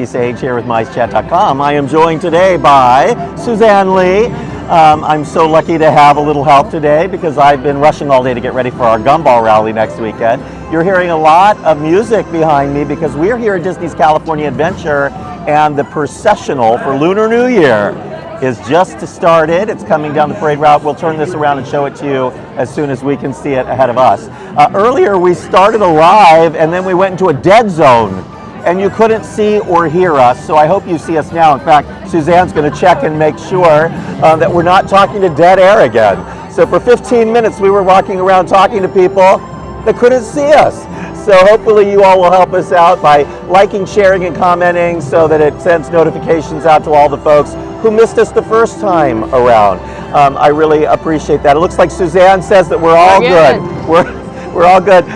Rusty Sage here with MiceChat.com. I am joined today by Suzanne Lee. I'm so lucky to have a little help today because I've been rushing all day to get ready for our gumball rally next weekend. You're hearing a lot of music behind me because we're here at Disney's California Adventure, and the processional for Lunar New Year is just started. It's coming down the parade route. We'll turn this around and show it to you as soon as we can see it ahead of us. Earlier we started alive and then we went into a dead zone and you couldn't see or hear us, so I hope you see us now. In fact, Suzanne's going to check and make sure that we're not talking to dead air again. So for 15 minutes we were walking around talking to people that couldn't see us. So hopefully you all will help us out by liking, sharing, and commenting so that it sends notifications out to all the folks who missed us the first time around. I really appreciate that. It looks like Suzanne says that we're all good. We're all good.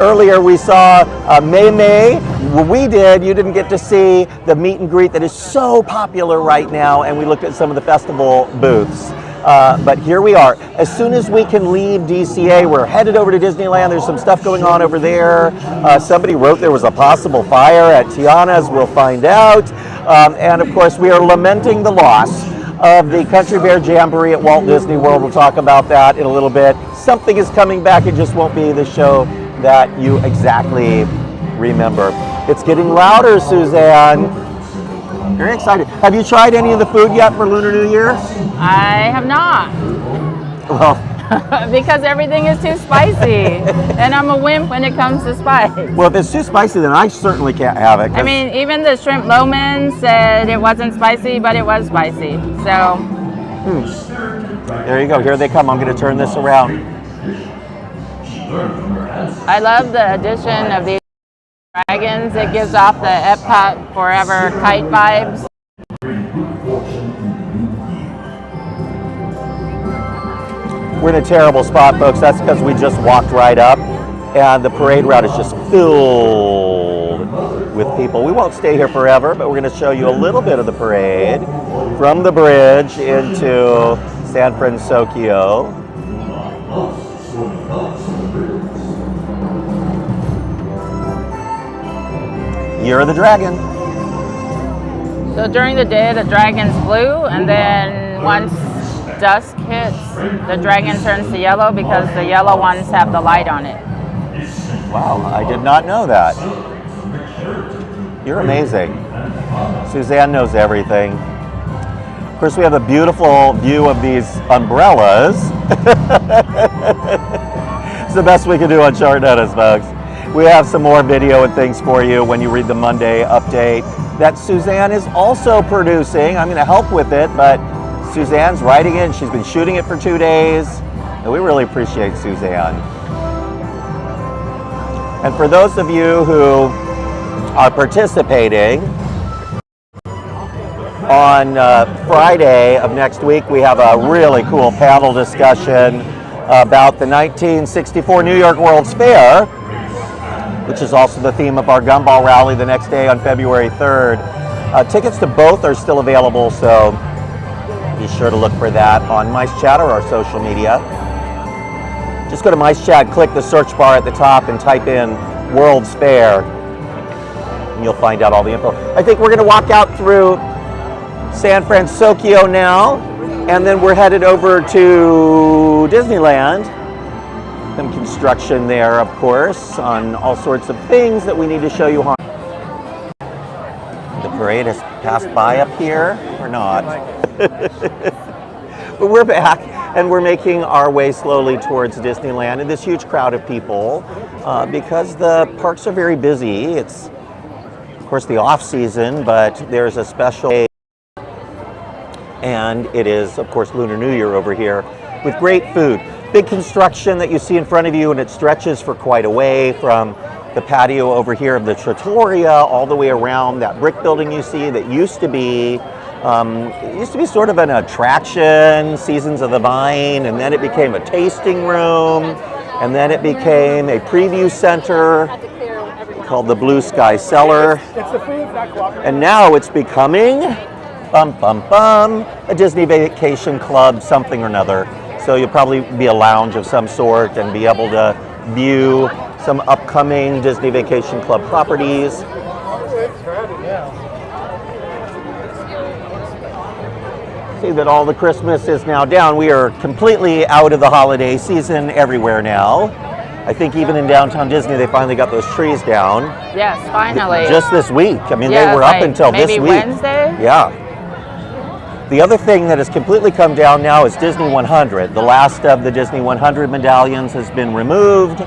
Earlier we saw May. We did. You didn't get to see the meet and greet that is so popular right now, and we looked at some of the festival booths. But here we are. As soon as we can leave DCA, we're headed over to Disneyland. There's some stuff going on over there. Somebody wrote there was a possible fire at Tiana's. We'll find out. And of course, we are lamenting the loss of the Country Bear Jamboree at Walt Disney World. We'll talk about that in a little bit. Something is coming back. It just won't be the show that you exactly remember. It's getting louder, Suzanne. Very excited. Have you tried any of the food yet for Lunar New Year? I have not. Well, because everything is too spicy. And I'm a wimp when it comes to spice. well, if it's too spicy, then I certainly can't have it. I mean, even the shrimp lo mein said it wasn't spicy, but it was spicy. So. There you go. Here they come. I'm going to turn this around. I love the addition of these dragons. It gives off the Epcot Forever kite vibes. We're in a terrible spot, folks. That's because we just walked right up, and the parade route is just filled with people. We won't stay here forever, but we're going to show you a little bit of the parade from the bridge into San Francisco. Year of the Dragon. So during the day, the dragon's blue, and then once dusk hits, the dragon turns to yellow because the yellow ones have the light on it. Wow, I did not know that. You're amazing. Suzanne knows everything. Of course, we have a beautiful view of these umbrellas. It's the best we can do on short notice, folks. We have some more video and things for you when you read the Monday update that Suzanne is also producing. I'm going to help with it, but Suzanne's writing it. She's been shooting it for 2 days, and we really appreciate Suzanne. And for those of you who are participating, on Friday of next week, we have a really cool panel discussion about the 1964 New York World's Fair, which is also the theme of our gumball rally the next day on February 3rd. Tickets to both are still available, so be sure to look for that on MiceChat or our social media. Just go to MiceChat, click the search bar at the top, and type in World's Fair, and you'll find out all the info. I think we're going to walk out through San Francisco now, and then we're headed over to Disneyland. Some construction there, of course, on all sorts of things that we need to show you. The parade has passed by up here, or not? But we're back, and we're making our way slowly towards Disneyland and this huge crowd of people because the parks are very busy. It's, of course, the off-season, but there's a special day, and it is, of course, Lunar New Year over here with great food. Big construction that you see in front of you, and it stretches for quite a way from the patio over here of the Trattoria all the way around that brick building you see that used to be sort of an attraction, Seasons of the Vine, and then it became a tasting room, and then it became a preview center called the Blue Sky Cellar, and now it's becoming a Disney Vacation Club something or another. So you'll probably be a lounge of some sort and be able to view some upcoming Disney Vacation Club properties. See that all the Christmas is now down. We are completely out of the holiday season everywhere now. I think even in downtown Disney, they finally got those trees down. Yes, finally. Just this week. I mean, Yes, they were up like until this week. maybe Wednesday? Yeah. The other thing that has completely come down now is Disney 100. The last of the Disney 100 medallions has been removed.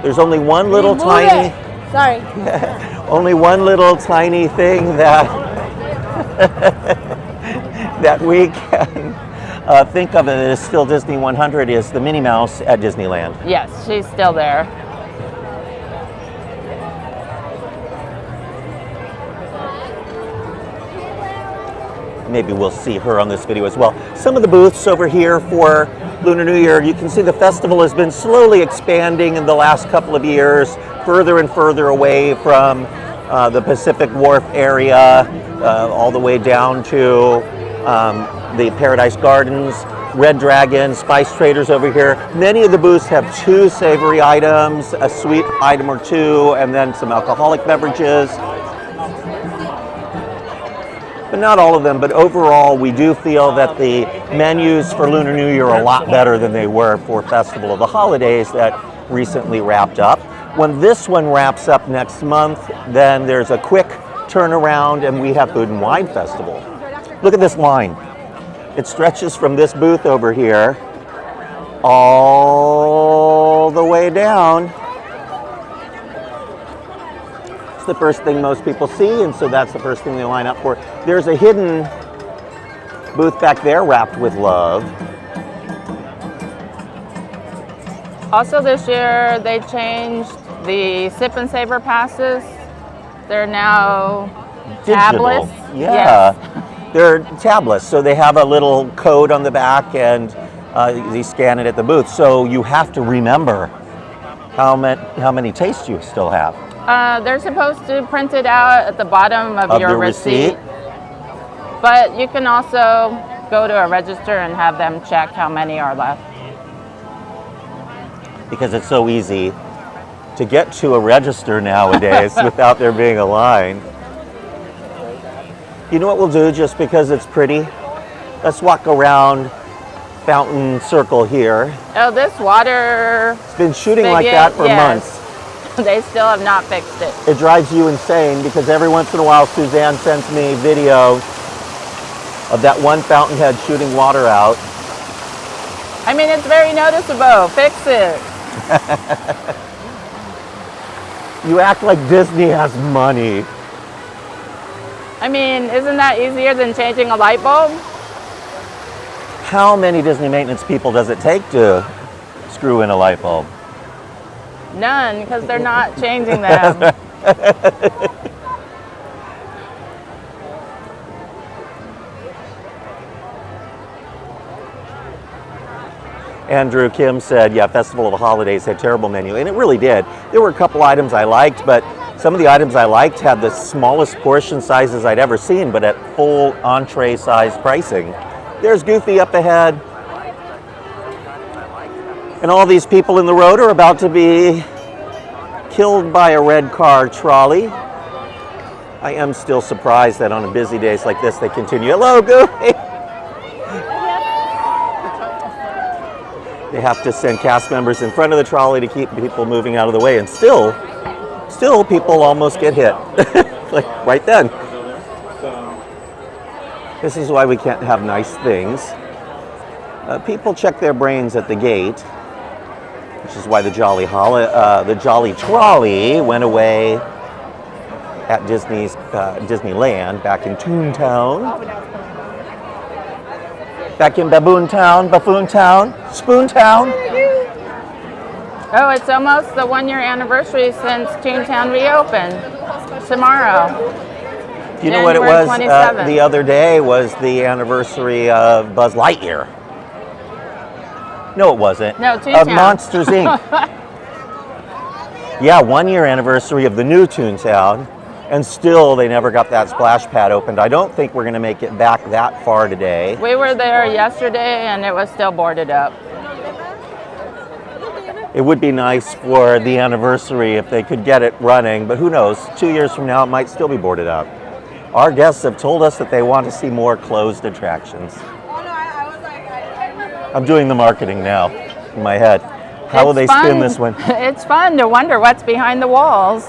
There's only one little tiny... Sorry. only one little tiny thing that that we can think of it as still Disney 100 is the Minnie Mouse at Disneyland. Yes, she's still there. Maybe we'll see her on this video as well. Some of the booths over here for Lunar New Year, you can see the festival has been slowly expanding in the last couple of years, further and further away from the Pacific Wharf area, all the way down to the Paradise Gardens, Red Dragon, Spice Traders over here. Many of the booths have 2 savory items, a sweet item or 2, and then some alcoholic beverages. But not all of them, but overall we do feel that the menus for Lunar New Year are a lot better than they were for Festival of the Holidays that recently wrapped up. When this one wraps up next month, then there's a quick turnaround and we have Food and Wine Festival. Look at this line. It stretches from this booth over here all the way down. It's the first thing most people see, and so that's the first thing they line up for. There's a hidden booth back there wrapped with love. Also this year, they changed the Sip and Savor passes. They're now Digital. tablets. Yeah. Yes. They're tablets, so they have a little code on the back and you scan it at the booth. So you have to remember how many tastes you still have. They're supposed to print it out at the bottom of your the receipt. But you can also go to a register and have them check how many are left. Because it's so easy to get to a register nowadays without there being a line. You know what we'll do, just because it's pretty? Let's walk around Fountain Circle here. Oh, this water... It's been shooting like that for months. They still have not fixed it. It drives you insane because every once in a while Suzanne sends me video of that one fountainhead shooting water out. I mean, it's very noticeable. Fix it. You act like Disney has money. I mean, isn't that easier than changing a light bulb? How many Disney maintenance people does it take to screw in a light bulb? None, because they're not changing them. Andrew Kim said, yeah, Festival of the Holidays had terrible menu, and it really did. There were a couple items I liked, but some of the items I liked had the smallest portion sizes I'd ever seen, but at full entree size pricing. There's Goofy up ahead. And all these people in the road are about to be killed by a red car trolley. I am still surprised that on a busy days like this, they continue. Hello, Goofy! They have to send cast members in front of the trolley to keep people moving out of the way, and still people almost get hit, like right then. This is why we can't have nice things. People check their brains at the gate, which is why the Jolly Trolley went away at Disneyland back in Toontown. Back in Buffoon Town, Spoontown. Oh, it's almost the 1-year anniversary since Toontown reopened. Tomorrow. You know what it was? January 27th. The other day was the anniversary of Buzz Lightyear. No, it wasn't. No, Toontown. Of Monsters, Inc. Yeah, 1-year anniversary of the new Toontown, and still they never got that splash pad opened. I don't think we're going to make it back that far today. We were there yesterday and it was still boarded up. It would be nice for the anniversary if they could get it running, but who knows? 2 years from now, it might still be boarded up. Our guests have told us that they want to see more closed attractions. I'm doing the marketing now in my head. How will they spin this one? It's fun to wonder what's behind the walls.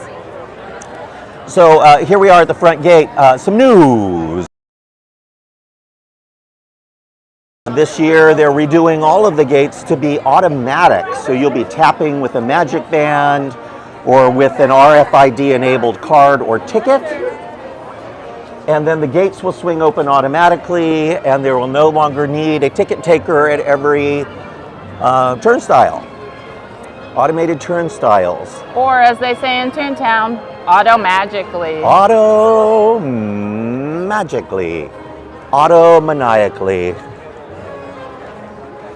So here we are at the front gate. Some news. This year they're redoing all of the gates to be automatic. So you'll be tapping with a magic band or with an RFID enabled card or ticket. And then the gates will swing open automatically and there will no longer need a ticket taker at every turnstile. Automated turnstiles. Or as they say in Toontown, auto-magically. Auto-magically. Auto-maniacally.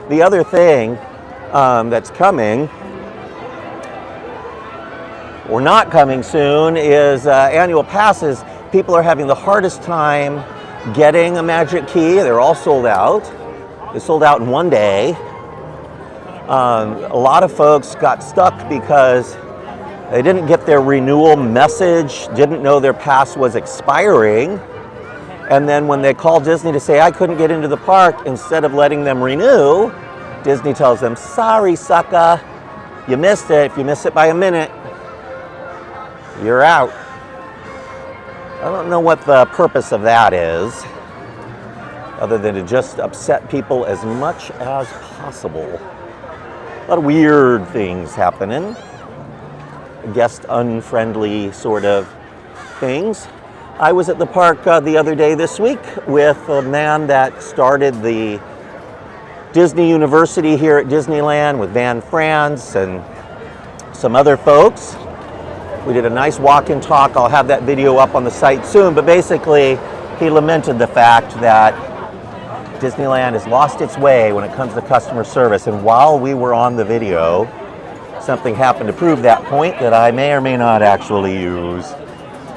The other thing that's coming, or not coming soon, is annual passes. People are having the hardest time getting a magic key. They're all sold out. They sold out in one day. A lot of folks got stuck because they didn't get their renewal message, didn't know their pass was expiring. And then when they called Disney to say, I couldn't get into the park, instead of letting them renew, Disney tells them, sorry, sucker, you missed it. If you miss it by a minute, you're out. I don't know what the purpose of that is, other than to just upset people as much as possible. A lot of weird things happening. Guest unfriendly sort of things. I was at the park the other day this week with a man that started the Disney University here at Disneyland with Van France and some other folks. We did a nice walk and talk. I'll have that video up on the site soon, but basically he lamented the fact that Disneyland has lost its way when it comes to customer service, and while we were on the video, something happened to prove that point that I may or may not actually use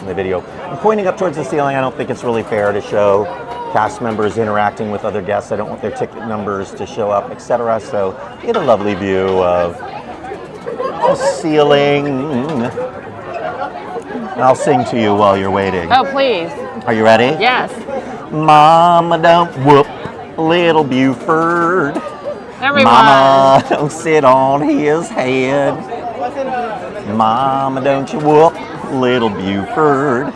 in the video. I'm pointing up towards the ceiling. I don't think it's really fair to show cast members interacting with other guests. I don't want their ticket numbers to show up, etc. So get a lovely view of the ceiling. I'll sing to you while you're waiting. Oh, please. Are you ready? Yes. Mama, don't whoop little Buford. Everyone. Mama, don't sit on his head. Mama, don't you whoop little Buford.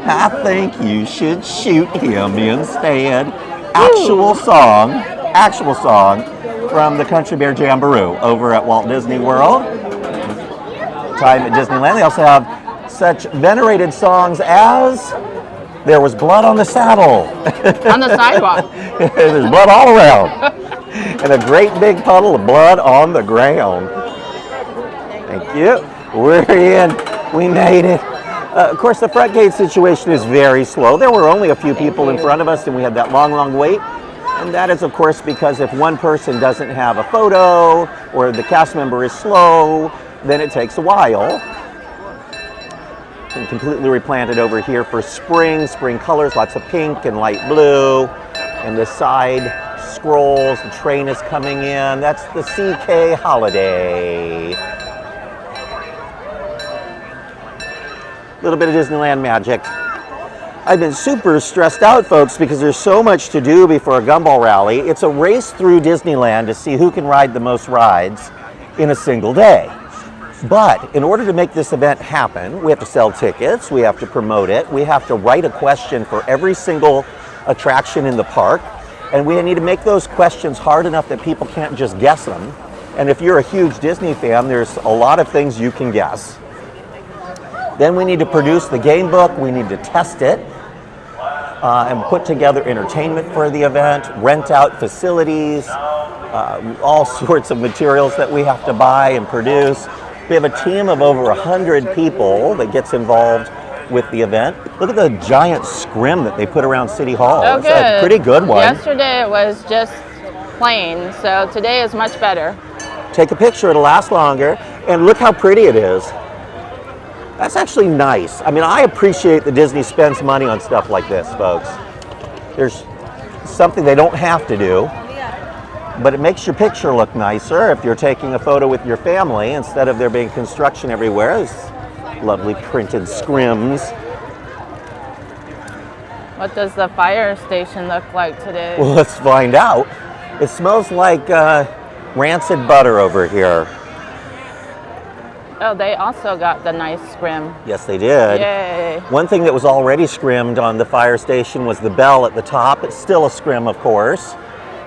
I think you should shoot him instead. Actual song from the Country Bear Jamboree over at Walt Disney World. Time at Disneyland. They also have such venerated songs as There Was Blood on the Saddle. On the sidewalk. There's blood all around. And a great big puddle of blood on the ground. Thank you. We're in. We made it. Of course, the front gate situation is very slow. There were only a few people in front of us, and we had that long wait. And that is, of course, because if one person doesn't have a photo or the cast member is slow, then it takes a while. And completely replanted over here for spring colors, lots of pink and light blue. And the side scrolls, the train is coming in. That's the CK holiday. A little bit of Disneyland magic. I've been super stressed out, folks, because there's so much to do before a gumball rally. It's a race through Disneyland to see who can ride the most rides in a single day. But in order to make this event happen, we have to sell tickets, we have to promote it, we have to write a question for every single attraction in the park, and we need to make those questions hard enough that people can't just guess them. And if you're a huge Disney fan, there's a lot of things you can guess. Then we need to produce the game book, we need to test it, and put together entertainment for the event, rent out facilities, all sorts of materials that we have to buy and produce. We have a team of over 100 people that gets involved with the event. Look at the giant scrim that they put around City Hall. Oh, it's good. a pretty good one. Yesterday it was just plain, so today is much better. Take a picture, it'll last longer, and look how pretty it is. That's actually nice. I mean, I appreciate that Disney spends money on stuff like this, folks. There's something they don't have to do. But it makes your picture look nicer if you're taking a photo with your family instead of there being construction everywhere. There's lovely printed scrims. What does the fire station look like today? Well, let's find out. It smells like rancid butter over here. Oh, they also got the nice scrim. Yes, they did. Yay. One thing that was already scrimmed on the fire station was the bell at the top. It's still a scrim, of course.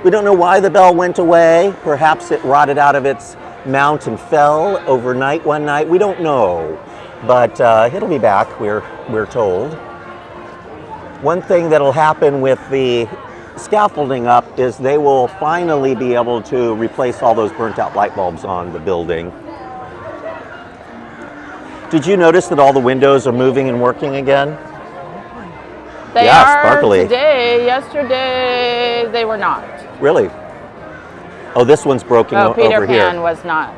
We don't know why the bell went away. Perhaps it rotted out of its mount and fell overnight one night. We don't know. But it'll be back, we're told. One thing that'll happen with the scaffolding up is they will finally be able to replace all those burnt out light bulbs on the building. Did you notice that all the windows are moving and working again? They Yeah, are sparkly. today. Yesterday, they were not. Really? Oh, this one's broken Oh, Peter over Pan here. was not.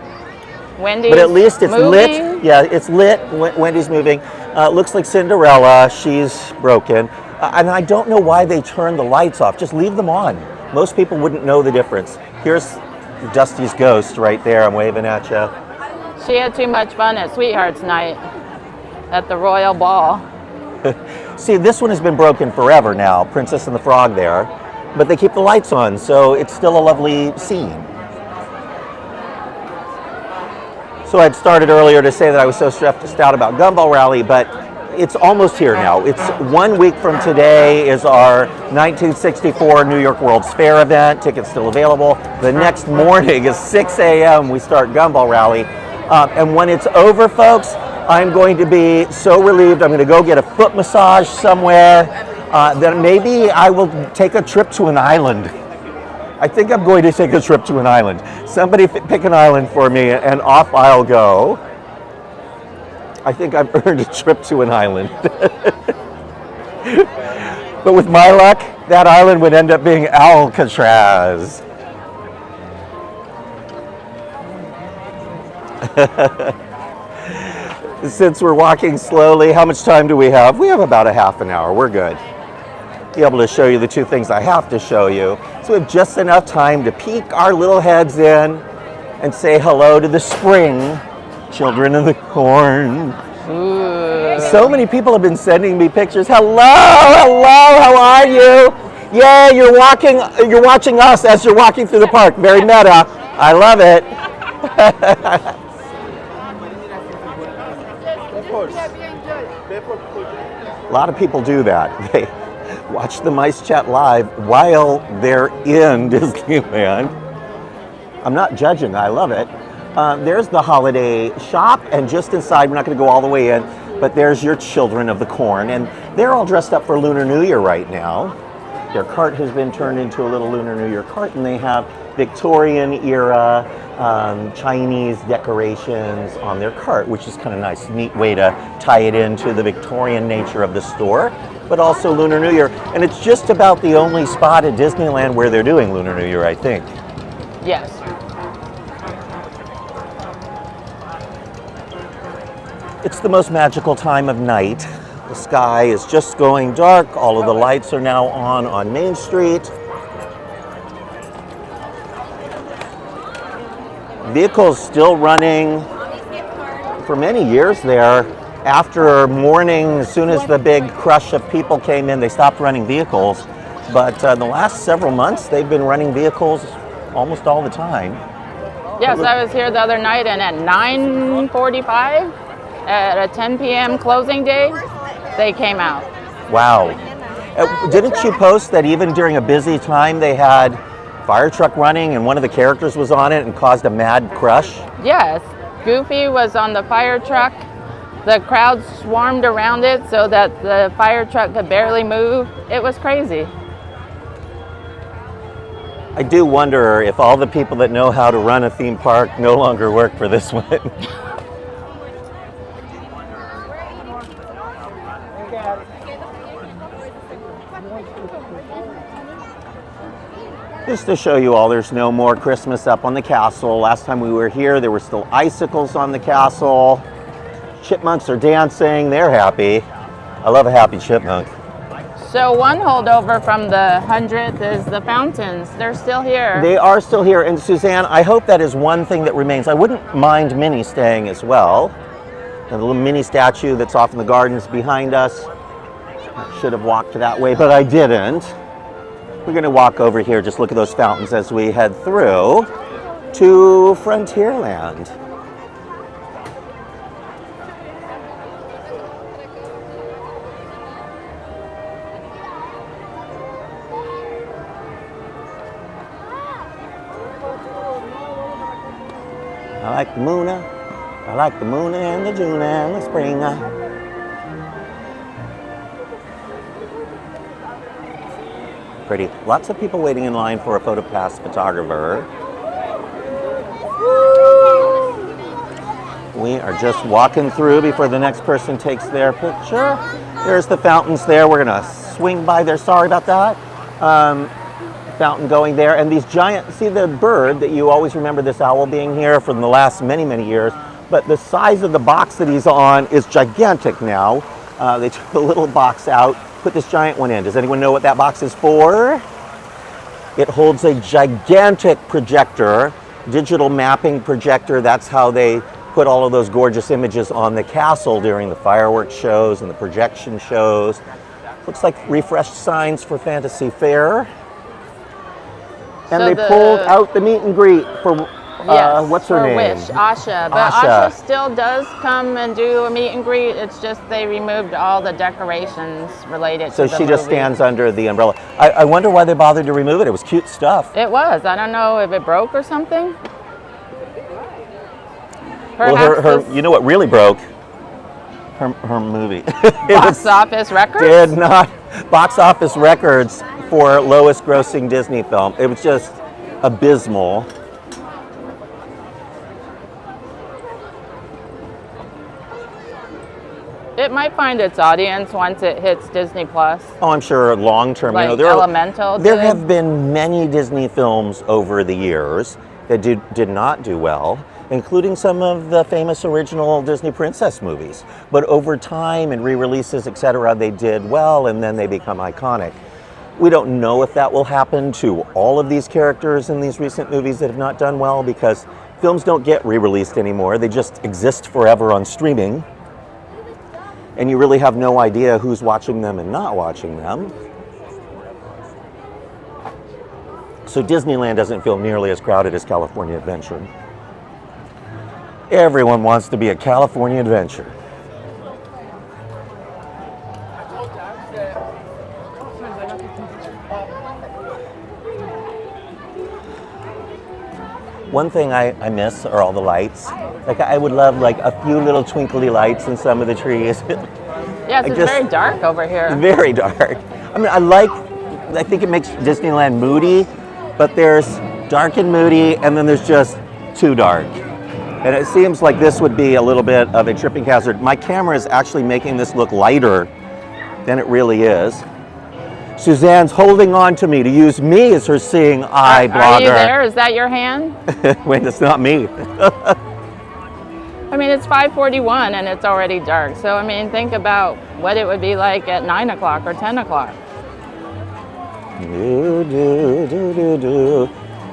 Wendy's But at least it's moving. lit. Yeah, it's lit. Wendy's moving. Looks like Cinderella. She's broken. And I don't know why they turned the lights off. Just leave them on. Most people wouldn't know the difference. Here's Dusty's ghost right there. I'm waving at you. She had too much fun at Sweethearts Night at the Royal Ball. See, this one has been broken forever now, Princess and the Frog there. But they keep the lights on, so it's still a lovely scene. So I'd started earlier to say that I was so stressed out about Gumball Rally, but it's almost here now. It's 1 week from today is our 1964 New York World's Fair event. Tickets still available. The next morning is 6 a.m. we start Gumball Rally. And when it's over, folks, I'm going to be so relieved. I'm going to go get a foot massage somewhere. Then maybe I will take a trip to an island. I think I'm going to take a trip to an island. Somebody pick an island for me and off I'll go. I think I've earned a trip to an island. But with my luck, that island would end up being Alcatraz. Since we're walking slowly, how much time do we have? We have about a half an hour. We're good. Be able to show you the two things I have to show you. So we have just enough time to peek our little heads in and say hello to the spring children of the corn. Ooh. So many people have been sending me pictures. Hello, how are you? Yay, you're watching us as you're walking through the park. Very meta. I love it. A lot of people do that. They watch the Mice Chat live while they're in Disneyland. I'm not judging, I love it. There's the holiday shop, and just inside, we're not going to go all the way in, but there's your children of the corn, and they're all dressed up for Lunar New Year right now. Their cart has been turned into a little Lunar New Year cart, and they have Victorian era Chinese decorations on their cart, which is kind of nice. Neat way to tie it into the Victorian nature of the store, but also Lunar New Year. And it's just about the only spot at Disneyland where they're doing Lunar New Year, I think. Yes. It's the most magical time of night. The sky is just going dark. All of the lights are now on Main Street. Vehicles still running for many years there. After morning, as soon as the big crush of people came in, they stopped running vehicles. But the last several months, they've been running vehicles almost all the time. Yes, I was here the other night, and at 9:45, at a 10 p.m. closing day, they came out. Wow. Didn't you post that even during a busy time, they had fire truck running and one of the characters was on it and caused a mad crush? Yes, Goofy was on the fire truck. The crowd swarmed around it so that the fire truck could barely move. It was crazy. I do wonder if all the people that know how to run a theme park no longer work for this one. Just to show you all, there's no more Christmas up on the castle. Last time we were here, there were still icicles on the castle. Chipmunks are dancing, they're happy. I love a happy chipmunk. So one holdover from the 100th is the fountains. They're still here. They are still here. And Suzanne, I hope that is one thing that remains. I wouldn't mind Minnie staying as well. And the little mini statue that's off in the gardens behind us. I should have walked that way, but I didn't. We're going to walk over here, just look at those fountains as we head through to Frontierland. I like the Moona. I like the Moona and the June and the spring. Pretty. Lots of people waiting in line for a PhotoPass photographer. We are just walking through before the next person takes their picture. There's the fountains there. We're gonna swing by there. Sorry about that. Fountain going there, and these giant, see the bird that you always remember this owl being here from the last many, many years, but the size of the box that he's on is gigantic now. They took the little box out, put this giant one in. Does anyone know what that box is for? It holds a gigantic projector, digital mapping projector. That's how they put all of those gorgeous images on the castle during the fireworks shows and the projection shows. Looks like refreshed signs for Fantasy Fair. And so they pulled out the meet and greet for, what's her name? Wish, Asha. But Asha still does come and do a meet and greet. It's just they removed all the decorations related to the movie. So she just stands under the umbrella. I wonder why they bothered to remove it. It was cute stuff. It was. I don't know if it broke or something. Well, you know what really broke? Her movie. Box office records? Did not. Box office records for lowest grossing Disney film. It was just abysmal. It might find its audience once it hits Disney Plus. Oh, I'm sure long term. Like Elemental. There have been many Disney films over the years that did not do well, including some of the famous original Disney princess movies. But over time and re-releases, etc., they did well, and then they become iconic. We don't know if that will happen to all of these characters in these recent movies that have not done well, because films don't get re-released anymore. They just exist forever on streaming. And you really have no idea who's watching them and not watching them. So Disneyland doesn't feel nearly as crowded as California Adventure. Everyone wants to be a California Adventure. One thing I miss are all the lights. Like I would love like a few little twinkly lights in some of the trees. Yes, it's very dark over here. Very dark. I mean, I think it makes Disneyland moody, but there's dark and moody, and then there's just too dark. And it seems like this would be a little bit of a tripping hazard. My camera is actually making this look lighter than it really is. Suzanne's holding on to me to use me as her seeing eye blogger. Are you there? Is that your hand? Wait, it's not me. I mean, it's 5:41 and it's already dark. So, I mean, think about what it would be like at 9 o'clock or 10 o'clock.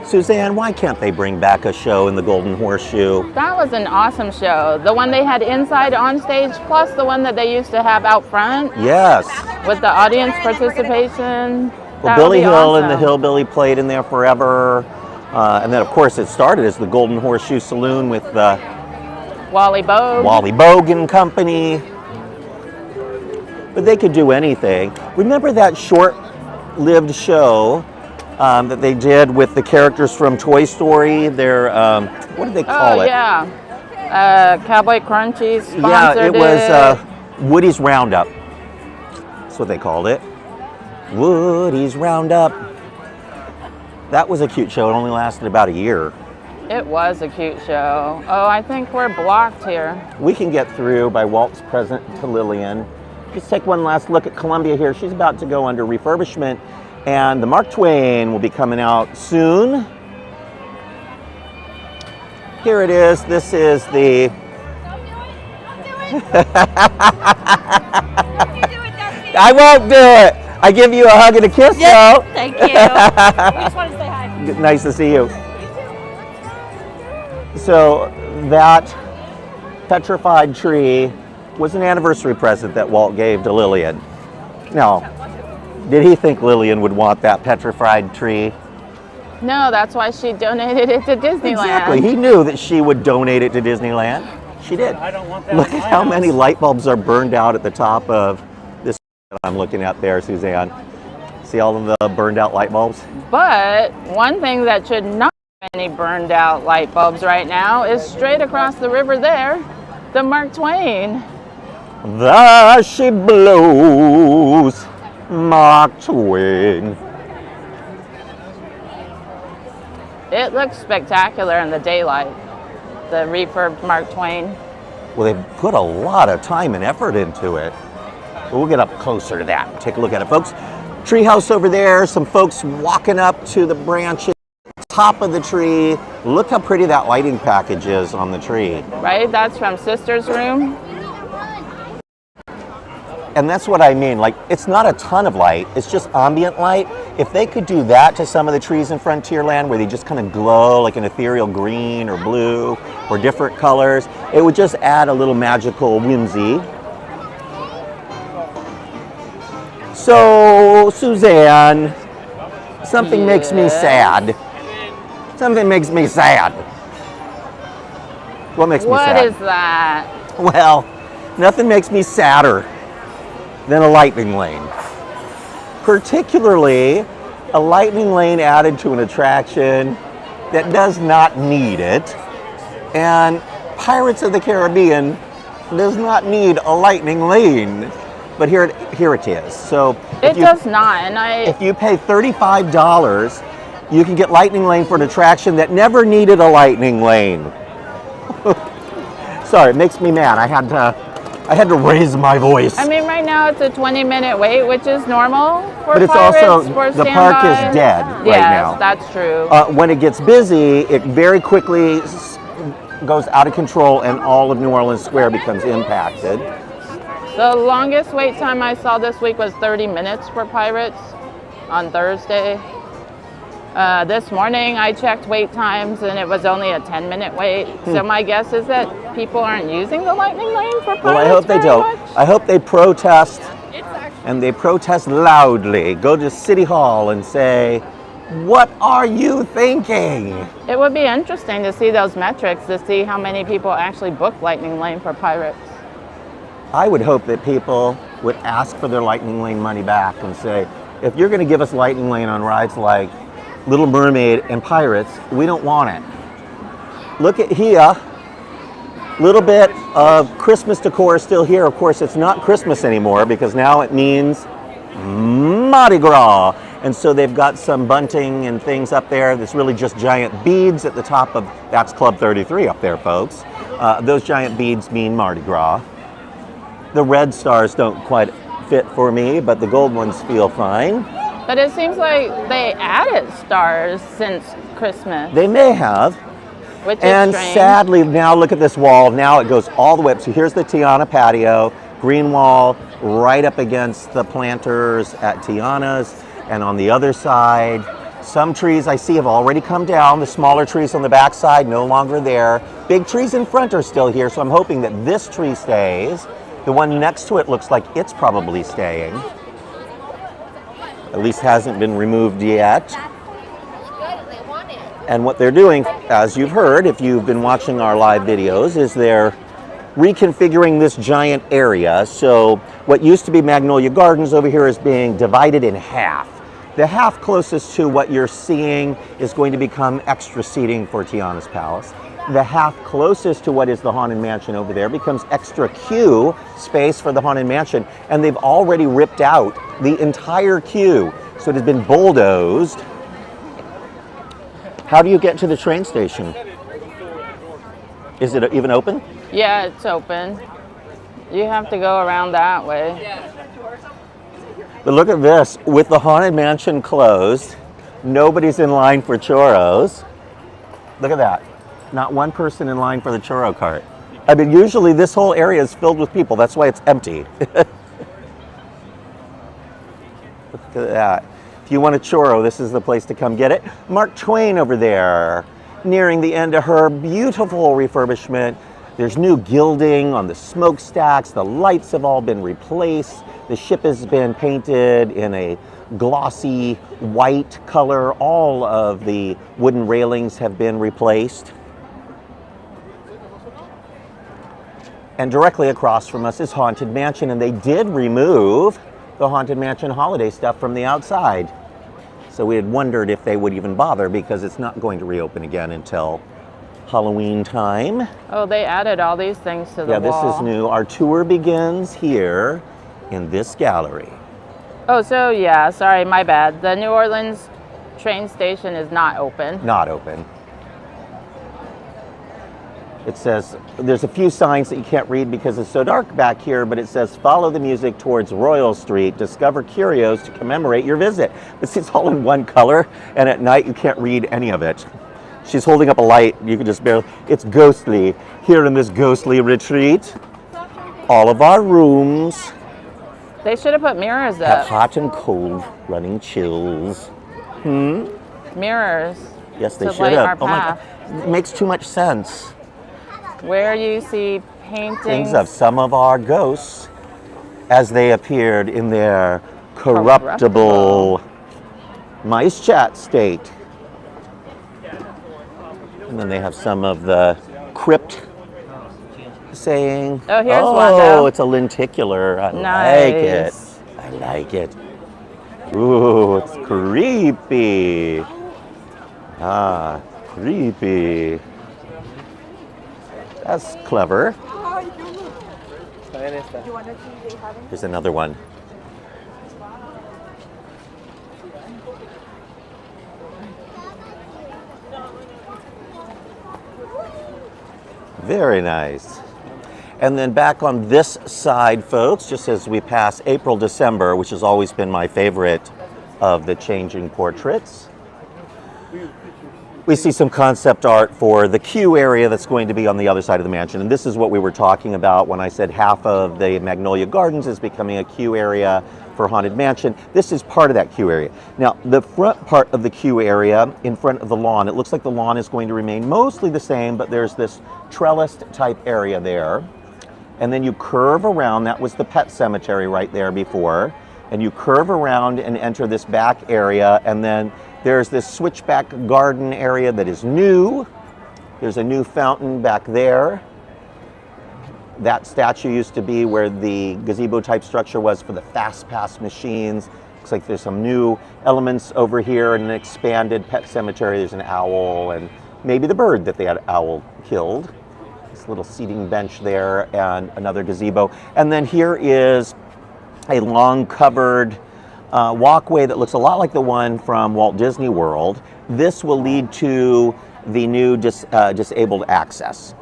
Suzanne, why can't they bring back a show in the Golden Horseshoe? That was an awesome show. The one they had inside on stage, plus the one that they used to have out front. Yes. With the audience participation. Well, Billy Hill and the Hillbilly played in there forever. And then, of course, it started as the Golden Horseshoe Saloon with Wally Bogue and Company. But they could do anything. Remember that short-lived show that they did with the characters from Toy Story? Their, what did they call it? Oh, yeah. Cowboy Crunchy sponsored it. Was Woody's Roundup. That's what they called it. Woody's Roundup. That was a cute show. It only lasted about a year. It was a cute show. Oh, I think we're blocked here. We can get through by Walt's present to Lillian. Just take one last look at Columbia here. She's about to go under refurbishment, and the Mark Twain will be coming out soon. Here it is. This is the... I won't do it. I give you a hug and a kiss, Yep, though. thank you. We just wanted to say hi. Nice to see you. So that petrified tree was an anniversary present that Walt gave to Lillian. Now, did he think Lillian would want that petrified tree? No, that's why she donated it to Disneyland. Exactly. He knew that she would donate it to Disneyland. She did. I don't want that. Look at how many light bulbs are burned out at the top of this that I'm looking at there, Suzanne. See all of the burned out light bulbs? But one thing that should not have any burned out light bulbs right now is straight across the river there, the Mark Twain. There she blows, Mark Twain. It looks spectacular in the daylight, the refurbed Mark Twain. Well, they've put a lot of time and effort into it. We'll get up closer to that and take a look at it, folks. Treehouse over there, some folks walking up to the branches, top of the tree. Look how pretty that lighting package is on the tree. Right? That's from Sister's room. And that's what I mean, like, it's not a ton of light, it's just ambient light. If they could do that to some of the trees in Frontierland where they just kind of glow like an ethereal green or blue or different colors, it would just add a little magical whimsy. So, Suzanne, something makes me sad. Something makes me sad. What makes me sad? What is that? Well, nothing makes me sadder than a lightning lane. Particularly a lightning lane added to an attraction that does not need it. And Pirates of the Caribbean does not need a lightning lane. But here it is. So It does not, and if you pay $35, you can get lightning lane for an attraction that never needed a lightning lane. Sorry, it makes me mad. I had to raise my voice. I mean, right now it's a 20-minute wait, which is normal for But it's Pirates, also, for the park is standby. dead right now. Yes, that's true. When it gets busy, it very quickly goes out of control and all of New Orleans Square becomes impacted. The longest wait time I saw this week was 30 minutes for Pirates on Thursday. This morning I checked wait times and it was only a 10-minute wait. So my guess is that people aren't using the lightning lane for Pirates. Well, I hope they very don't. much. I hope they protest, and they protest loudly. Go to City Hall and say, "What are you thinking?" It would be interesting to see those metrics to see how many people actually book lightning lane for Pirates. I would hope that people would ask for their lightning lane money back and say, if you're going to give us lightning lane on rides like Little Mermaid and Pirates, we don't want it. Look at here. Little bit of Christmas decor still here. Of course, it's not Christmas anymore because now it means Mardi Gras. And so they've got some bunting and things up there. That's really just giant beads at the top of, that's Club 33 up there, folks. Those giant beads mean Mardi Gras. The red stars don't quite fit for me, but the gold ones feel fine. But it seems like they added stars since Christmas, They may have. which is And strange. sadly, now look at this wall. Now it goes all the way up. So here's the Tiana patio, green wall, right up against the planters at Tiana's. And on the other side, some trees I see have already come down. The smaller trees on the back side, no longer there. Big trees in front are still here, so I'm hoping that this tree stays. The one next to it looks like it's probably staying. At least hasn't been removed yet. And what they're doing, as you've heard, if you've been watching our live videos, is they're reconfiguring this giant area. So what used to be Magnolia Gardens over here is being divided in half. The half closest to what you're seeing is going to become extra seating for Tiana's Palace. The half closest to what is the Haunted Mansion over there becomes extra queue space for the Haunted Mansion. And they've already ripped out the entire queue. So it has been bulldozed. How do you get to the train station? Is it even open? Yeah, it's open. You have to go around that way. But look at this, with the Haunted Mansion closed, nobody's in line for churros. Look at that, not one person in line for the churro cart. I mean, usually this whole area is filled with people, that's why it's empty. Look at that. If you want a churro, this is the place to come get it. Mark Twain over there, nearing the end of her beautiful refurbishment. There's new gilding on the smokestacks. The lights have all been replaced. The ship has been painted in a glossy white color. All of the wooden railings have been replaced. And directly across from us is Haunted Mansion, and they did remove the Haunted Mansion holiday stuff from the outside. So we had wondered if they would even bother, because it's not going to reopen again until Halloween time. Oh, they added all these things to the Yeah, wall. this is new. Our tour begins here in this gallery. Oh, so yeah, sorry, my bad. The New Orleans train station is not open. Not open. It says, there's a few signs that you can't read because it's so dark back here, but it says, follow the music towards Royal Street, discover curios to commemorate your visit. But see, it's all in one color, and at night you can't read any of it. She's holding up a light, you can just barely, it's ghostly. Here in this ghostly retreat, all of our rooms They should have put mirrors have up. hot and cold running chills. Mirrors. Yes, they To should light have. our Oh my path. God, it makes too much sense. Where you see paintings Things of some of our ghosts as they appeared in their corruptible mice chat state. And then they have some of the crypt saying, Oh, here's oh, one, though. it's a lenticular. I Nice. like it. I like it. Ooh, it's creepy. Ah, creepy. That's clever. Here's another one. Very nice. And then back on this side, folks, just as we pass April, December, which has always been my favorite of the changing portraits, we see some concept art for the queue area that's going to be on the other side of the mansion. And this is what we were talking about when I said half of the Magnolia Gardens is becoming a queue area for Haunted Mansion. This is part of that queue area. Now, the front part of the queue area in front of the lawn, it looks like the lawn is going to remain mostly the same, but there's this trellised type area there. And then you curve around, that was the pet cemetery right there before, and you curve around and enter this back area, and then there's this switchback garden area that is new. There's a new fountain back there. That statue used to be where the gazebo type structure was for the fast pass machines. Looks like there's some new elements over here in an expanded pet cemetery. There's an owl and maybe the bird that they had owl killed. This little seating bench there and another gazebo. And then here is a long covered walkway that looks a lot like the one from Walt Disney World. This will lead to the new disabled access.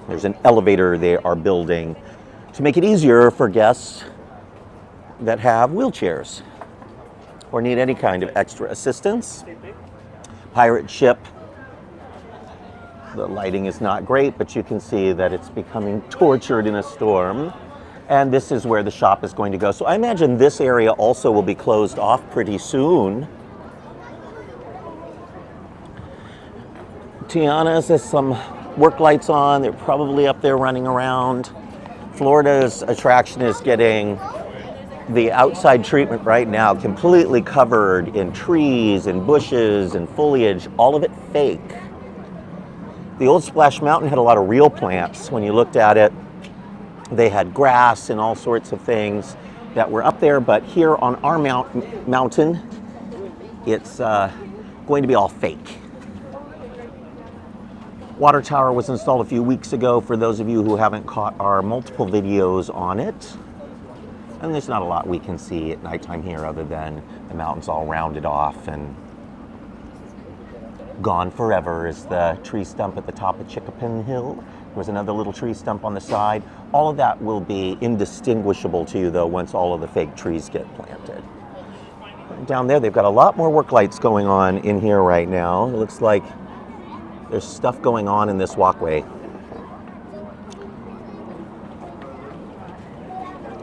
There's an elevator they are building to make it easier for guests that have wheelchairs or need any kind of extra assistance. Pirate ship. The lighting is not great, but you can see that it's becoming tortured in a storm. And this is where the shop is going to go. So I imagine this area also will be closed off pretty soon. Tiana has some work lights on. They're probably up there running around. Florida's attraction is getting the outside treatment right now completely covered in trees and bushes and foliage, all of it fake. The old Splash Mountain had a lot of real plants. When you looked at it, they had grass and all sorts of things that were up there, but here on our mountain, it's going to be all fake. Water tower was installed a few weeks ago for those of you who haven't caught our multiple videos on it. And there's not a lot we can see at nighttime here other than the mountains all rounded off, and gone forever is the tree stump at the top of Chickapin Hill. There's another little tree stump on the side. All of that will be indistinguishable to you though once all of the fake trees get planted. Down there they've got a lot more work lights going on in here right now. It looks like there's stuff going on in this walkway.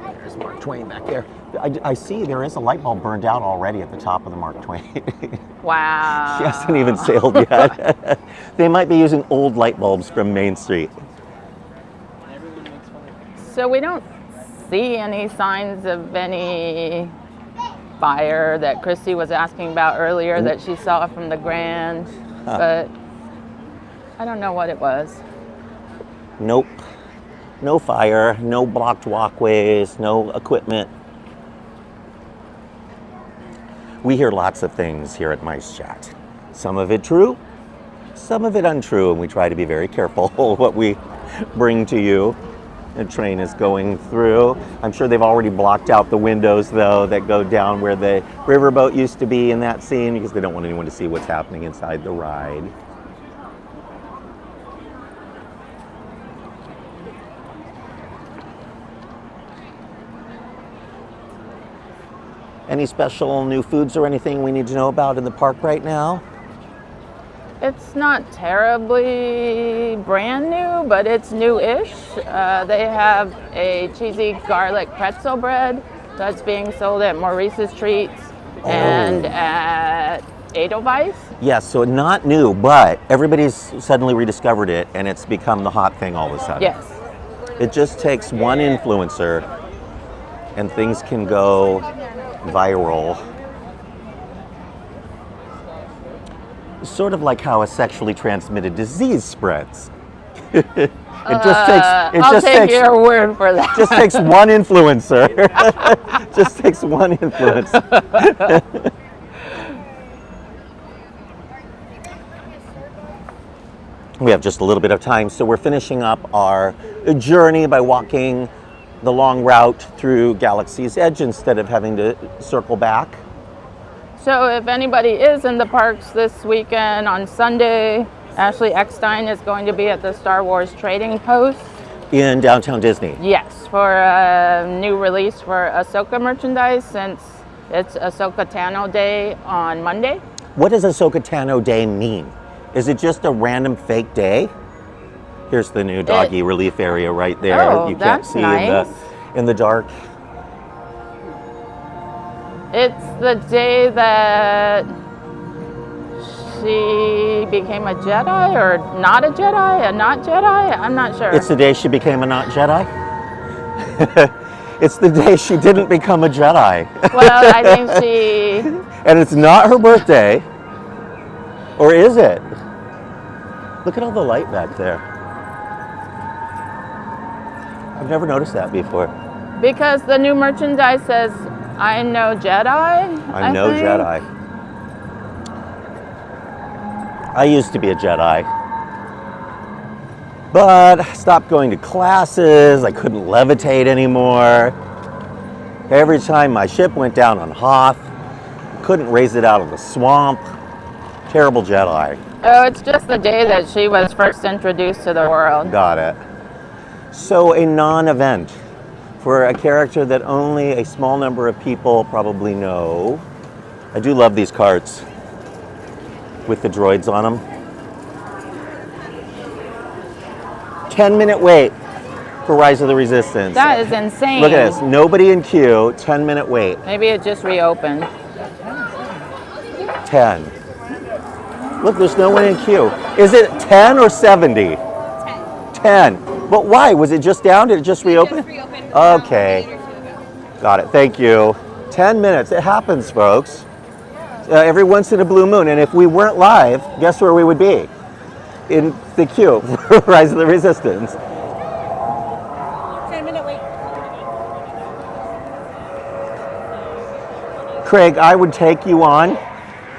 There's Mark Twain back there. I see there is a light bulb burned out already at the top of the Mark Twain. Wow. She hasn't even sailed yet. They might be using old light bulbs from Main Street. So we don't see any signs of any fire that Christy was asking about earlier that she saw from the Grand, but I don't know what it was. Nope. No fire, no blocked walkways, no equipment. We hear lots of things here at Mice Chat. Some of it true, some of it untrue, and we try to be very careful what we bring to you. The train is going through. I'm sure they've already blocked out the windows, though, that go down where the riverboat used to be in that scene because they don't want anyone to see what's happening inside the ride. Any special new foods or anything we need to know about in the park right now? It's not terribly brand new, but it's new-ish. They have a cheesy garlic pretzel bread that's being sold at Maurice's Treats and at Edelweiss. Yes, so not new, but everybody's suddenly rediscovered it and it's become the hot thing all of a sudden. Yes. It just takes one influencer and things can go viral. Sort of like how a sexually transmitted disease spreads. I'll take your word for that. Just takes one influencer. Just takes one influencer. We have just a little bit of time, so we're finishing up our journey by walking the long route through Galaxy's Edge instead of having to circle back. So if anybody is in the parks this weekend on Sunday, Ashley Eckstein is going to be at the Star Wars Trading Post. In downtown Disney. Yes, for a new release for Ahsoka merchandise since it's Ahsoka Tano Day on Monday. What does Ahsoka Tano Day mean? Is it just a random fake day? Here's the new doggy relief area right there. Oh, you can't that's see nice. in the dark. It's the day that she became a Jedi or not a Jedi, a not Jedi? I'm not sure. It's the day she became a not Jedi? It's the day she didn't become a Jedi. Well, I think she... And it's not her birthday. Or is it? Look at all the light back there. I've never noticed that before. Because the new merchandise says, I'm no Jedi, I'm no think. Jedi. I used to be a Jedi. But I stopped going to classes, I couldn't levitate anymore. Every time my ship went down on Hoth, couldn't raise it out of the swamp. Terrible Jedi. Oh, it's just the day that she was first introduced to the world. Got it. So a non-event for a character that only a small number of people probably know. I do love these carts with the droids on them. 10-minute wait for Rise of the Resistance. That is insane. Look at this. Nobody in queue. 10-minute wait. Maybe it just reopened. 10. Look, there's no one in queue. Is it 10 or 70? 10. But why? Was it just down? Did it just reopen? It just reopened Okay. a day or two ago. Got it. Thank you. 10 minutes. It happens, folks. Every once in a blue moon. And if we weren't live, guess where we would be? In the queue for Rise of the Resistance. 10-minute wait. Craig, I would take you on,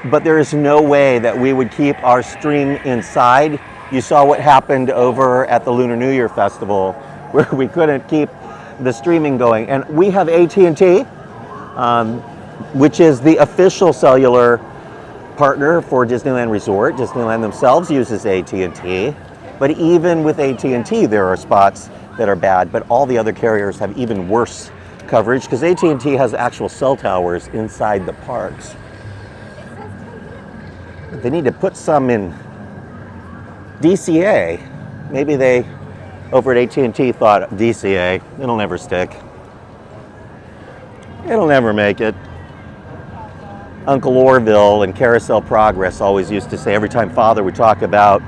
but there is no way that we would keep our stream inside. You saw what happened over at the Lunar New Year Festival, where we couldn't keep the streaming going. And we have AT&T, which is the official cellular partner for Disneyland Resort. Disneyland themselves uses AT&T, but even with AT&T, there are spots that are bad, but all the other carriers have even worse coverage because AT&T has actual cell towers inside the parks. They need to put some in DCA. Maybe they, over at AT&T, thought DCA, it'll never stick. It'll never make it. Uncle Orville and Carousel Progress always used to say every time Father would talk about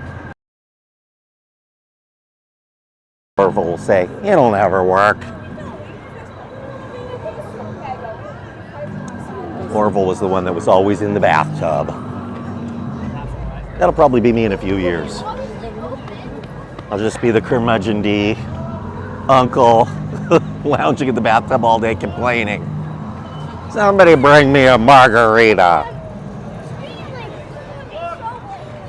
Orville will say, it'll never work. Orville was the one that was always in the bathtub. That'll probably be me in a few years. I'll just be the curmudgeon-y uncle lounging in the bathtub all day complaining. Somebody bring me a margarita.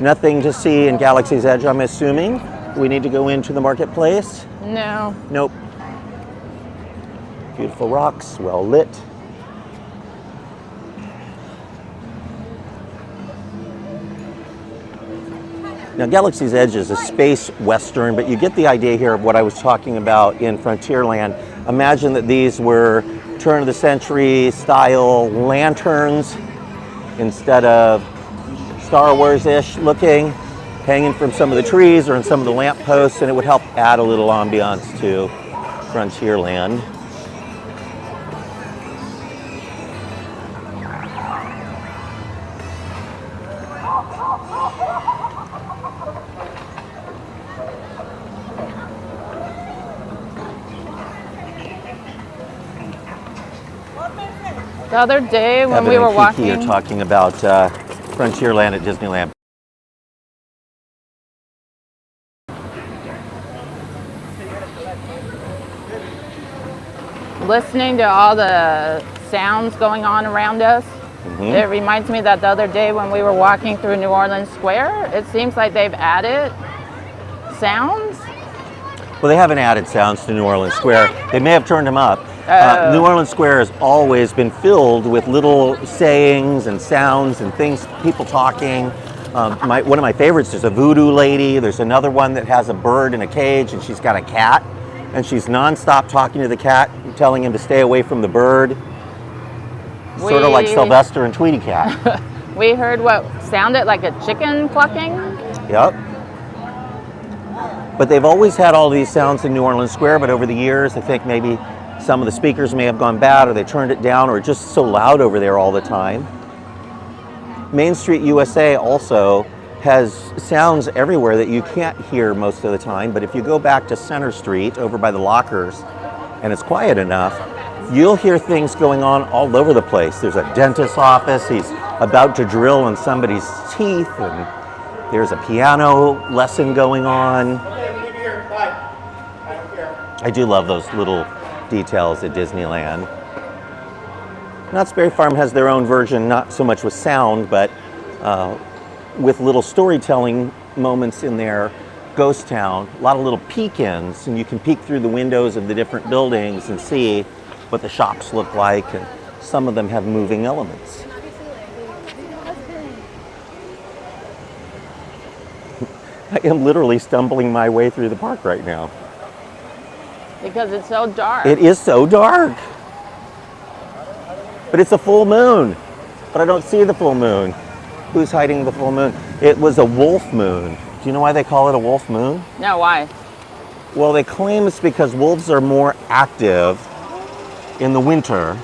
Nothing to see in Galaxy's Edge, I'm assuming. We need to go into the marketplace? No. Nope. Beautiful rocks, well lit. Now, Galaxy's Edge is a space western, but you get the idea here of what I was talking about in Frontierland. Imagine that these were turn of the century style lanterns instead of Star Wars-ish looking, hanging from some of the trees or in some of the lamp posts, and it would help add a little ambiance to Frontierland. The other day when Evan we were and Kiki walking, are talking about Frontierland at Disneyland. listening to all the sounds going on around us, it reminds me that the other day when we were walking through New Orleans Square, it seems like they've added sounds. Well, they haven't added sounds to New Orleans Square. They may have turned them up. New Orleans Square has always been filled with little sayings and sounds and things, people talking. One of my favorites is a voodoo lady. There's another one that has a bird in a cage and she's got a cat. And she's nonstop talking to the cat, telling him to stay away from the bird. Sort of like Sylvester and Tweety Cat. We heard what sounded like a chicken clucking. Yep. But they've always had all these sounds in New Orleans Square, but over the years, I think maybe some of the speakers may have gone bad or they turned it down or it's just so loud over there all the time. Main Street USA also has sounds everywhere that you can't hear most of the time, but if you go back to Center Street over by the lockers and it's quiet enough, you'll hear things going on all over the place. There's a dentist's office, he's about to drill in somebody's teeth, and there's a piano lesson going on. I do love those little details at Disneyland. Knott's Berry Farm has their own version, not so much with sound, but with little storytelling moments in their ghost town. A lot of little peek-ins, and you can peek through the windows of the different buildings and see what the shops look like, and some of them have moving elements. I am literally stumbling my way through the park right now. Because it's so dark. It is so dark. But it's a full moon. But I don't see the full moon. Who's hiding the full moon? It was a wolf moon. Do you know why they call it a wolf moon? No, why? Well, they claim it's because wolves are more active in the winter.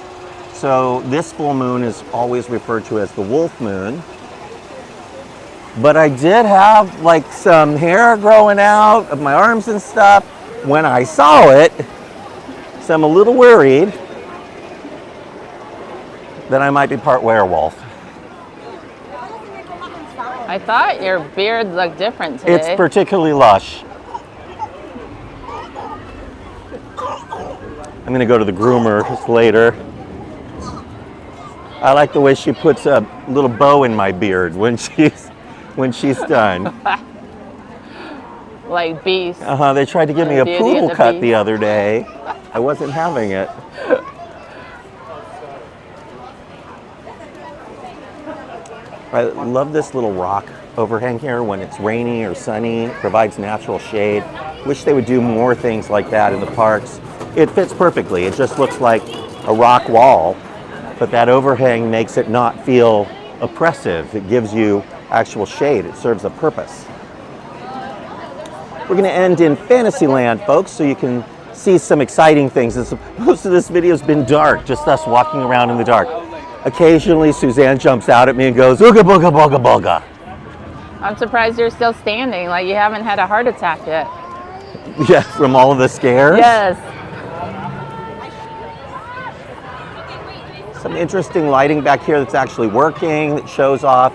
So this full moon is always referred to as the wolf moon. But I did have like some hair growing out of my arms and stuff when I saw it. So I'm a little worried that I might be part werewolf. I thought your beard looked different today. It's particularly lush. I'm gonna go to the groomer later. I like the way she puts a little bow in my beard when she's done. Like Beast. They tried to give me a Beauty poodle and the cut Beast. the other day. I wasn't having it. I love this little rock overhang here when it's rainy or sunny. It provides natural shade. Wish they would do more things like that in the parks. It fits perfectly. It just looks like a rock wall, but that overhang makes it not feel oppressive. It gives you actual shade. It serves a purpose. We're going to end in Fantasyland, folks, so you can see some exciting things. Most of this video has been dark, just us walking around in the dark. Occasionally, Suzanne jumps out at me and goes, "Ooga booga booga booga." I'm surprised you're still standing, like you haven't had a heart attack yet. Yeah, from all of the scares. Yes. Some interesting lighting back here that's actually working, that shows off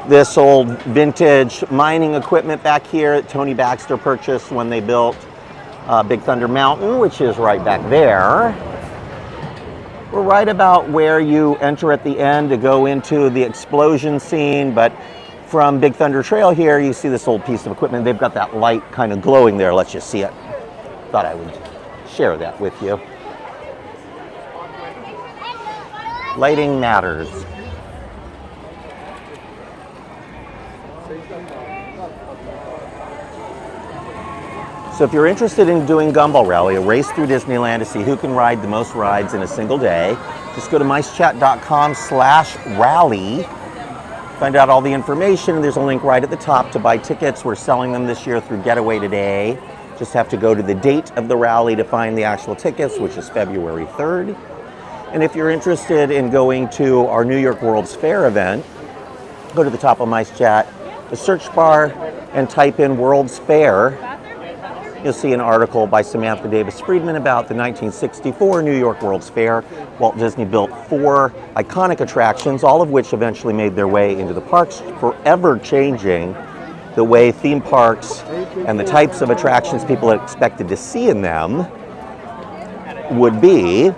this old vintage mining equipment back here that Tony Baxter purchased when they built Big Thunder Mountain, which is right back there. We're right about where you enter at the end to go into the explosion scene, but from Big Thunder Trail here, you see this old piece of equipment. They've got that light kind of glowing there. Let's just see it. Thought I would share that with you. Lighting matters. So if you're interested in doing Gumball Rally, a race through Disneyland to see who can ride the most rides in a single day, just go to micechat.com/rally. Find out all the information. There's a link right at the top to buy tickets. We're selling them this year through Getaway Today. Just have to go to the date of the rally to find the actual tickets, which is February 3rd. And if you're interested in going to our New York World's Fair event, go to the top of MiceChat, the search bar, and type in World's Fair. You'll see an article by Samantha Davis Friedman about the 1964 New York World's Fair. Walt Disney built 4 iconic attractions, all of which eventually made their way into the parks, forever changing the way theme parks and the types of attractions people expected to see in them would be.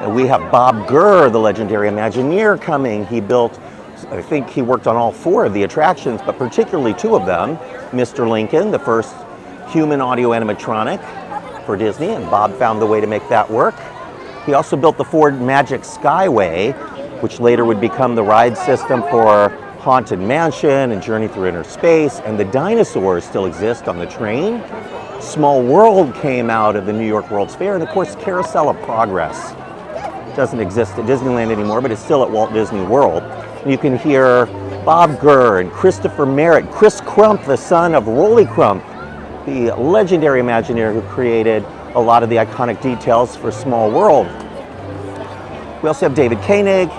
We have Bob Gurr, the legendary Imagineer, coming. He built, I think he worked on all 4 of the attractions, but particularly 2 of them. Mr. Lincoln, the first human audio animatronic for Disney, and Bob found the way to make that work. He also built the Ford Magic Skyway, which later would become the ride system for Haunted Mansion and Journey Through Inner Space, and the dinosaurs still exist on the train. Small World came out of the New York World's Fair, and of course Carousel of Progress doesn't exist at Disneyland anymore, but it's still at Walt Disney World. And you can hear Bob Gurr and Christopher Merritt, Chris Crump, the son of Rolly Crump, the legendary Imagineer who created a lot of the iconic details for Small World. We also have David Koenig,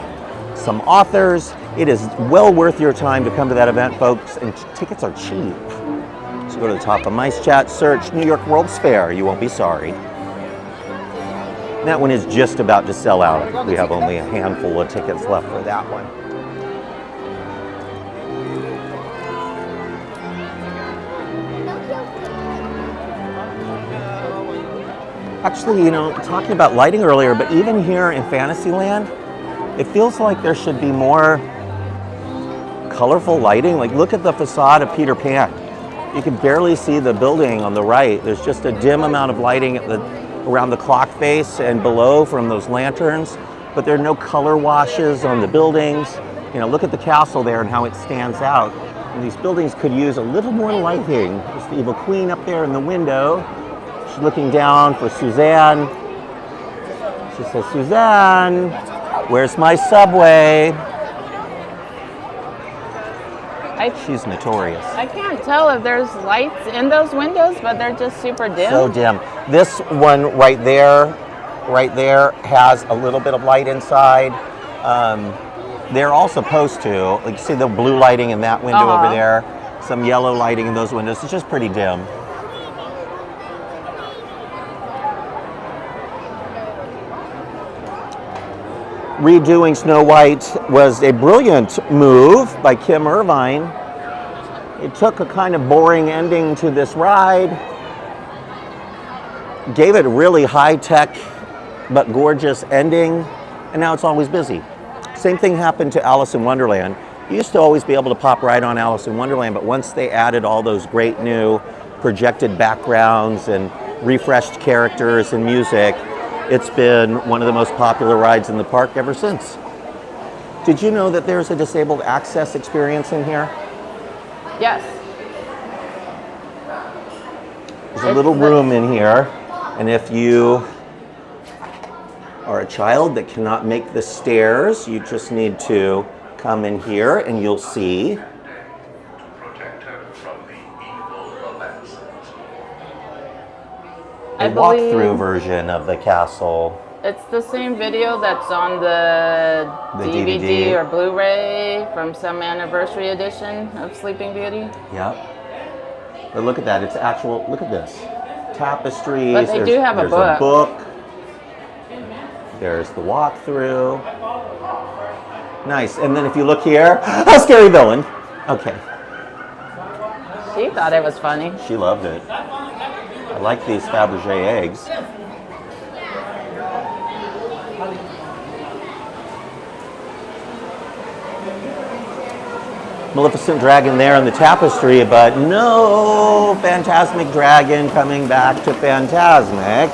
some authors. It is well worth your time to come to that event, folks, and tickets are cheap. So go to the top of MiceChat, search New York World's Fair. You won't be sorry. That one is just about to sell out. We have only a handful of tickets left for that one. Actually, you know, talking about lighting earlier, but even here in Fantasyland, it feels like there should be more colorful lighting. Like, look at the facade of Peter Pan. You can barely see the building on the right. There's just a dim amount of lighting at around the clock face and below from those lanterns, but there are no color washes on the buildings. You know, look at the castle there and how it stands out. And these buildings could use a little more lighting. There's the Evil Queen up there in the window. She's looking down for Suzanne. She says, "Suzanne, where's my subway?" She's notorious. I can't tell if there's lights in those windows, but they're just super dim. So dim. This one right there has a little bit of light inside. They're all supposed to. Like, see the blue lighting in that window over there, some yellow lighting in those windows. It's just pretty dim. Redoing Snow White was a brilliant move by Kim Irvine. It took a kind of boring ending to this ride, gave it a really high-tech but gorgeous ending, and now it's always busy. Same thing happened to Alice in Wonderland. You used to always be able to pop right on Alice in Wonderland, but once they added all those great new projected backgrounds and refreshed characters and music, it's been one of the most popular rides in the park ever since. Did you know that there's a disabled access experience in here? Yes. There's a little room in here, and if you are a child that cannot make the stairs, you just need to come in here and you'll see a walkthrough version of the castle. It's the same video that's on the DVD or Blu-ray from some anniversary edition of Sleeping Beauty. Yep. But look at that. It's actual. Look at this. Tapestries. But they do have a there's book. There's the walkthrough. Nice. And then if you look here, a scary villain. Okay. She thought it was funny. She loved it. I like these Fabergé eggs. Maleficent dragon there on the tapestry, but no Phantasmic dragon coming back to Phantasmic.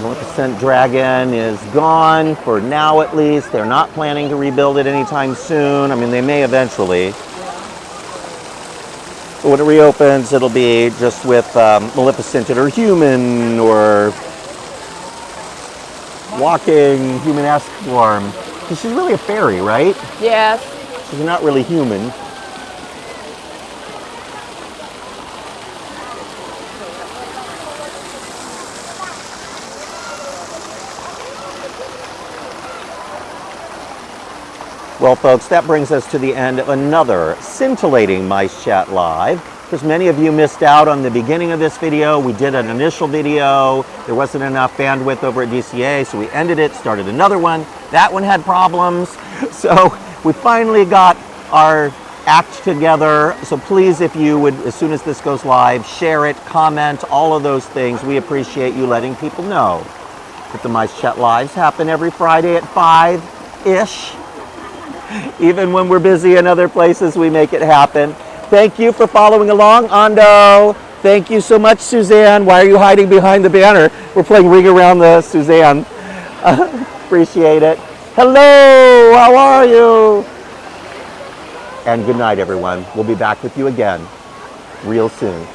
Maleficent dragon is gone for now at least. They're not planning to rebuild it anytime soon. I mean, they may eventually. But when it reopens, it'll be just with Maleficent in her human or walking human-esque form. Because she's really a fairy, right? Yes. She's not really human. Well, folks, that brings us to the end of another scintillating Mice Chat Live. Because many of you missed out on the beginning of this video. We did an initial video. There wasn't enough bandwidth over at DCA, so we ended it, started another one. That one had problems. So we finally got our act together. So please, if you would, as soon as this goes live, share it, comment, all of those things. We appreciate you letting people know that the Mice Chat Lives happen every Friday at 5-ish. Even when we're busy in other places, we make it happen. Thank you for following along, Ando. Thank you so much, Suzanne. Why are you hiding behind the banner? We're playing Ring Around the Suzanne. Appreciate it. Hello, how are you? And good night, everyone. We'll be back with you again real soon.